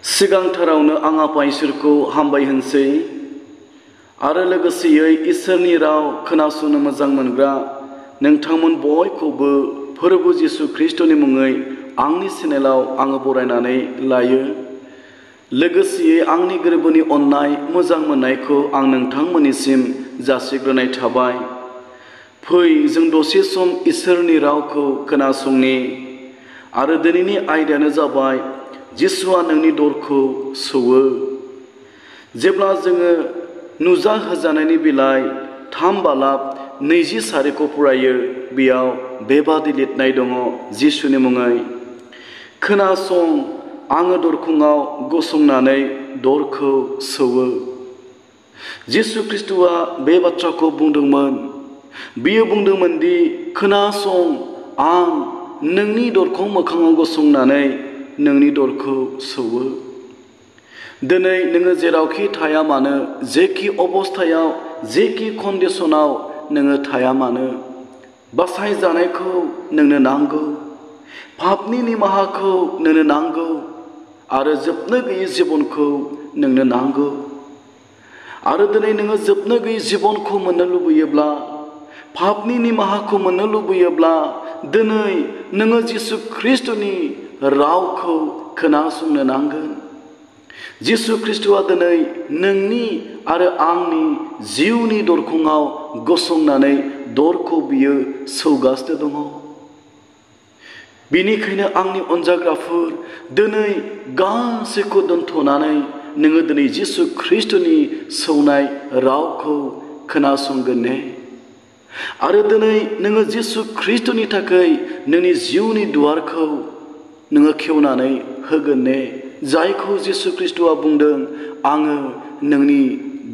सिगांथारावनो आं आफा इसोरखौ हामबाय होनसै आरो लोगोसेयै इसोरनि राव खोनासंनो मोजां मोनग्रा नोंथांमोन बयखौबो फोरबो जिसु ख्रीष्टनि मुङै आंनि चेनेलाव आङो बरायनानै लायो। लोगोसेयै आंनि गोरबोनि अननाय मोजां मोननायखौ आं नोंथांमोननिसिम जासिग्रोनाय थाबाय। फै जों दसे सम इसोरनि रावखौ खोनासंनि आरो दिनैनि आयदायानो जाबाय जिसुआ नोंनि दरखौ सौवो। जेब्ला जोङो नुजाहोजानायनि बिलाइ 3:20 फरायो, बेयाव बेबादि लिरनाय दङ जिसुनि मुङै, खोनासं, आङो दरखङाव गसंनानै दरखौ सौवो। जिसु ख्रीष्टआ बे बाथ्राखौ बुंदोंमोन। बियो बुंदोंमोन दि खोनासं, आं नोंनि दरखं मोखाङाव गसंनानै नोंनि दरखौ सौवो। दिनै नोङो जेरावखि थाया मानो, जेखि अबस्थायाव, जेखि कन्डिसनाव नोङो थाया मानो, बासायजानायखौ नोंनो नांगौ, पापनि निमाहाखौ नोंनो नांगौ आरो जोबनो गैयै जिबनखौ नोंनो नांगौ। आरो दिनै नोङो जोबनो गैयै जिबनखौ मोननो लुबैयोब्ला, पापनि निमाहाखौ मोननो लुबैयोब्ला, दिनै नोङो जिसु ख्रीष्टनि रावखौ खोनासंनो नांगोन। जिसु ख्रीष्टआ दिनै नोंनि आरो आंनि जिउनि दरखङाव गसंनानै दरखौ बियो सौगासिनो दङ। बेनिखायनो आंनि अनजाग्राफोर, दिनै गासैखौ दोनथ'नानै नोङो दिनै जिसु ख्रीष्टनि सौनाय रावखौ खोनासंगोन ने? आरो दिनै नोङो जिसु ख्रीष्टनि थाखाय नोंनि जिउनि दुवारखौ नोङो खेवनानै होगोन ने? जायखौ जिसु ख्रीष्टआ बुंदों, आङो नोंनि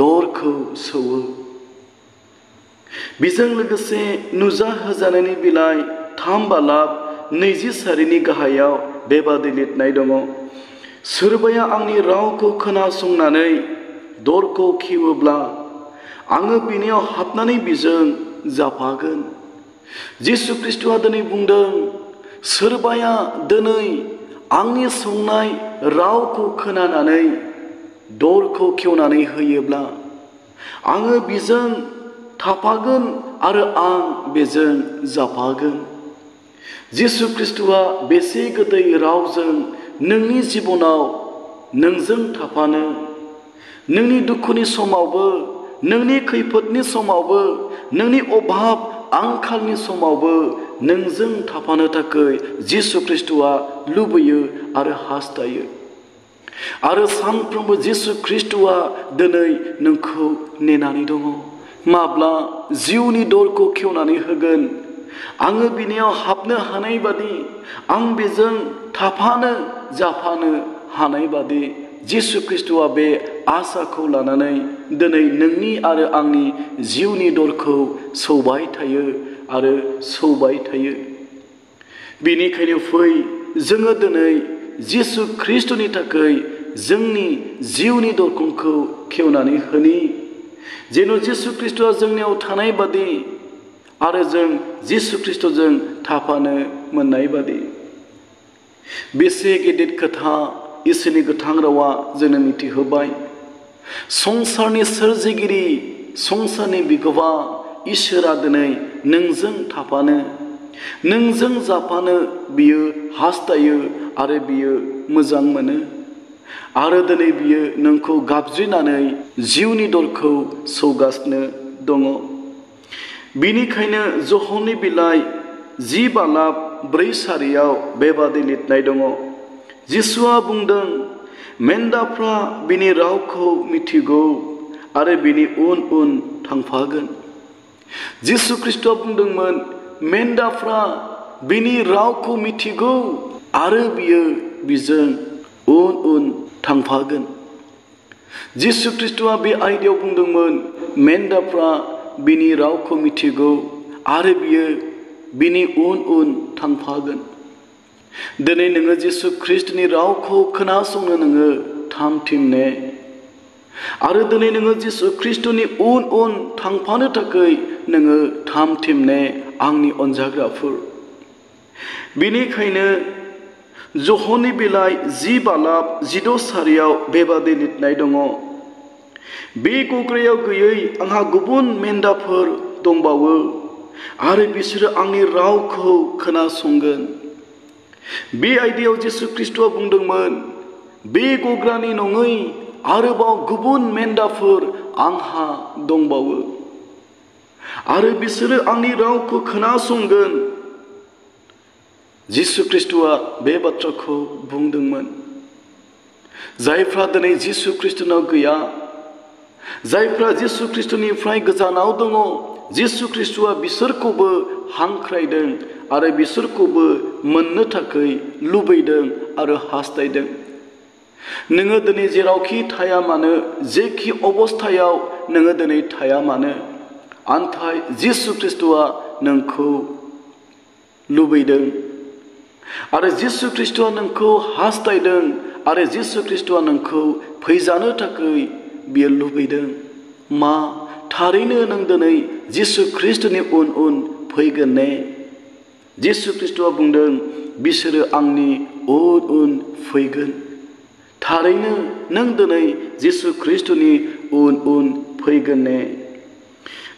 दरखौ सौवो। बेजों लोगोसे नुजाहोजानायनि बिलाइ 3:20 गाहायाव बेबादि लिरनाय दङ, सोरबाया आंनि रावखौ खोनासंनानै दरखौ खेवोब्ला आङो बिनियाव हाबनानै बिजों जाफागोन। जिसु ख्रीष्टआ दिनै बुंदों, सोरबाया दिनै आंनि सौनाय रावखौ खोनानानै दरखौ खेवनानै होयोब्ला आङो बिजों थाफागोन आरो आं बेजों जाफागोन। जिसु ख्रीष्टआ बेसे गोदै रावजों नोंनि जिबनाव नोंजों थाफानो, नोंनि दुखुनि समावबो, नोंनि खैफोदनि समावबो, नोंनि अभाब आंखालनि समावबो नोंजों थाफानो थाखाय जिसु ख्रीष्टआ लुबैयो आरो हास्थायो। आरो सानफ्रोमबो जिसु ख्रीष्टआ दिनै नोंखौ नेनानै दङ। माब्ला जिउनि दरखौ खेवनानै होगोन? आङो बिनियाव हाबनो हानाय बादि, आं बेजों थाफानो जाफानो हानाय बादि जिसु ख्रीष्टआ बे आसाखौ लानानै दिनै नोंनि आरो आंनि जिउनि दरखौ सौबाय थायो आरो सौबाय थायो। बेनिखायनो फै जोङो दिनै जिसु ख्रीष्टनि थाखाय जोंनि जिउनि दरखंखौ खेवनानै होनि, जेन' जिसु ख्रीष्टआ जोंनियाव थानाय बादि आरो जों जिसु ख्रीष्टजों थाफानो मोननाय बादि। बेसे गेदेर खोथा इसोरनि गोथां रावा जोंनो मिथिहोबाय। संसारनि सोरजिगिरि, संसारनि बिगोमा इसोरा दिनै नोंजों थाफानो, नोंजों जाफानो बियो हास्थायो आरो बियो मोजां मोनो। आरो दिनै बियो नोंखौ गाबज्रिनानै जिउनि दरखौ सौगासिनो दङ। बेनिखायनो जहननि बिलाइ 10:4 बेबादि लिरनाय दङ, जिसुआ बुंदों, मेन्दाफ्रा बिनि रावखौ मिथिगौ आरो बिनि उन उन थांफागोन। जिसु ख्रीष्टआ बुंदोंमोन, मेन्दाफ्रा बिनि रावखौ मिथिगौ आरो बियो बिजों उन उन थांफागोन। जिसु ख्रीष्टआ बे आयदायाव बुंदोंमोन, मेन्दाफ्रा बिनि रावखौ मिथिगौ आरो बियो बिनि उन उन थांफागोन। दिनै नोङो जिसु ख्रीष्टनि रावखौ खोनासंनो नोङो थाम-थिम ने? आरो दिनै नोङो जिसु ख्रीष्टनि उन उन थांफानो थाखाय नोङो थाम-थिम ने आंनि अनजाग्राफोर? बेनिखायनो जहनि बिलाइ 10 बालाब 16 सारियाव बेबादि लिरनाय दङ। बे गग्रायाव गैयै आंहा गुबुन मेन्दाफोर दंबावो आरो बिसोरो आंनि रावखौ खोनासंगोन। बे आयदायाव जिसु ख्रीष्टआ बुंदोंमोन, बे गग्रानि नङै आरोबाव गुबुन मेन्दाफोर आंहा दंबावो आरो बिसोरो आंनि रावखौ खोनासंगोन। जिसु ख्रीष्टआ बे बाथ्राखौ बुंदोंमोन। जायफ्रा दिनै जिसु ख्रीष्टनाव गैया, जायफ्रा जिसु ख्रीष्टनिफ्राय गोजानाव दङ, जिसु ख्रीष्टआ बिसोरखौबो हांख्रायदों आरो बिसोरखौबो मोननो थाखाय लुबैदों आरो हास्थायदों। नोङो दिनै जेरावखि थाया मानो, जेखि अबस्थायाव नोङो दिनै थाया मानो, आन्थाय जिसु ख्रीष्टआ नोंखौ लुबैदों आरो जिसु ख्रीष्टआ नोंखौ हास्थायदों आरो जिसु ख्रीष्टआ नोंखौ फैजानो थाखाय बियो लुबैदों। मा थारैनो नों दिनै जिसु ख्रीष्टनि उन उन फैगोन ने? जिसु ख्रीष्टआ बुंदों, बिसोरो आंनि उन उन फैगोन। थारैनो नों दिनै जिसु ख्रीष्टनि उन उन फैगोन ने?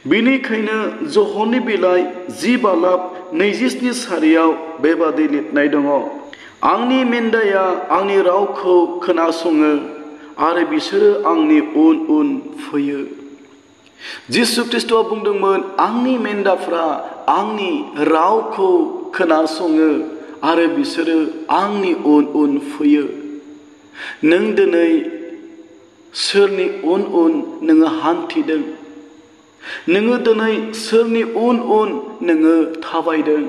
बिनिखायनो जहनि बिलाइ 10 बालाब 27 सारियाव बेबादि लिरनाय दङ। आंनि मेन्दाया आंनि रावखौ खोनासङो आरो बिसोरो आंनि उन उन फैयो। जिसु ख्रीष्टआ बुंदोंमोन, आंनि मेन्दाफ्रा आंनि रावखौ खोनासङो आरो बिसोरो आंनि उन उन फैयो। नों दिनै सोरनि उन उन नोङो हान्थिदों? नोङो दिनै सोरनि उन उन नोङो थाबायदों?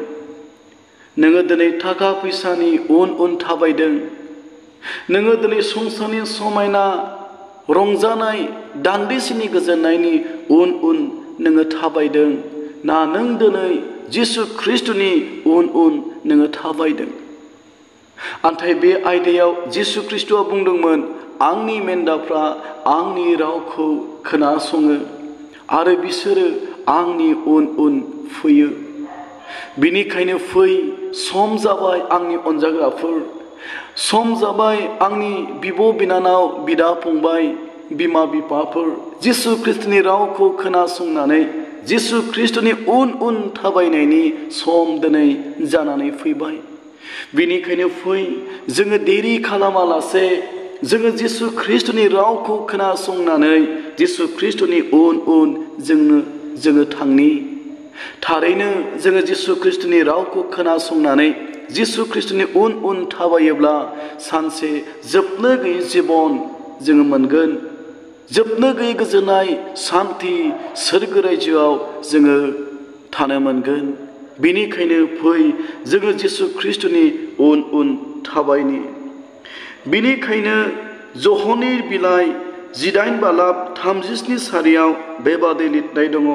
नोङो दिनै थाखा फैसानि उन उन थाबायदों? नोङो दिनै संसारनि समायना रंजानाय दान्दिसेनि गोजोननायनि उन उन नोङो थाबायदों? ना नों दिनै जिसु ख्रीष्टनि उन उन नोङो थाबायदों? नाथाय बे आयदायाव जिसु ख्रीष्टआ बुंदोंमोन, आंनि मेन्दाफ्रा आंनि रावखौ खोनासङो आरो बिसोरो आंनि उन उन फैयो। बिनिखायनो फै, सम जाबाय आंनि अनजाग्राफोर, सम जाबाय आंनि बिब' बिनानाव, बिदा फंबाय, बिमा बिफाफोर, जिसु ख्रीष्टनि रावखौ खोनासंनानै जिसु ख्रीष्टनि उन उन थाबायनायनि सम दिनै जानानै फैबाय। बिनिखायनो फै, जोङो देरि खालामालासे जोङो जिसु ख्रीष्टनि रावखौ खोनासंनानै जिसु ख्रीष्टनि उन उन जोङो थांनि। थारैनो जोङो जिसु ख्रीष्टनि रावखौ खोनासंनानै जिसु ख्रीष्टनि उन उन थाबायोब्ला सानसे जोबनो गैयै जिबन जोङो मोनगोन। जोबनो गैयै गोजोननाय, सान्थि, सोरगो रायजोआव जोङो थानो मोनगोन। बिनिखायनो फै, जोङो जिसु ख्रीष्टनि उन उन थाबायनि। बिनिखायनो जहनि बिलाइ 18 बालाब 37 सारियाव बेबादि लिरनाय दङ।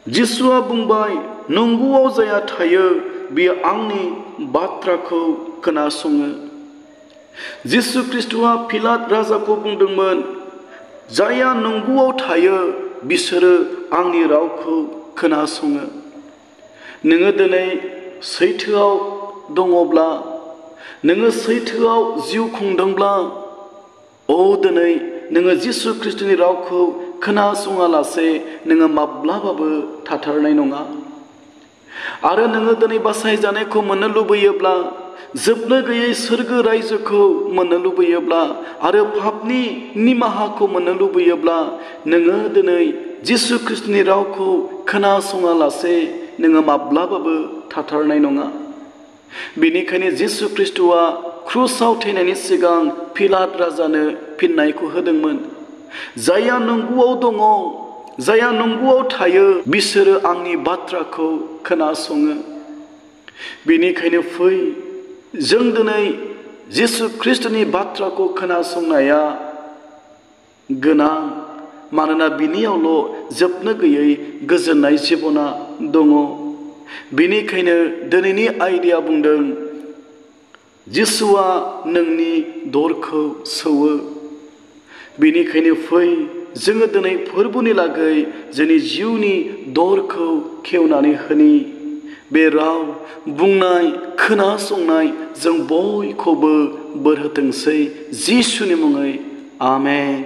जिसुआ बुंबाय, नंगौआव जाया थायो बियो आंनि बाथ्राखौ खोनासङो। जिसु ख्रीष्टआ पिलात राजाखौ बुंदोंमोन, जायहा नंगौआव थायो बिसोरो आंनि रावखौ खोनासङो। नोङो दिनै सैथोआव दङब्ला, नोङो सैथोआव जिउ खुंदोंब्ला, दिनै नोङो जिसु ख्रीष्टनि रावखौ खोनासङालासे नोङो माब्लाबाबो थाथारनाय नङा। आरो नोङो दिनै बासायजानायखौ मोननो लुबैयोब्ला, जोबनो गैयै सोरगो रायजोखौ मोननो लुबैयोब्ला आरो पापनि निमाहाखौ मोननो लुबैयोब्ला, नोङो दिनै जिसु ख्रीष्टनि रावखौ खोनासङालासे नोङो माब्लाबाबो थाथारनाय नङा। बेनिखायनो जिसु ख्रीष्टआ क्रुसाव थैनायनि सिगां पिलात राजानो फिननायखौ होदोंमोन, जायहा नंगौआव दङ, जायहा नंगौआव थायो बिसोरो आंनि बाथ्राखौ खोनासङो। बेनिखायनो फै, जों दिनै जिसु ख्रीष्टनि बाथ्राखौ खोनासंनाया गोनां। मानोना बिनियावल' जोबनो गैयै गोजोननाय जिबना दङ। बेनिखायनो दिनैनि आयदाया बुंदों, जिसुआ नोंनि दरखौ सौवो। बेनिखायनो फै, जोङो दिनै फोरबोनि लागै जोंनि जिउनि दरखौ खेवनानै होनि। बे राव बुंनाय खोनासंनाय जों बयखौबो बोर होथोंसै जिसुनि मुङै आमेन।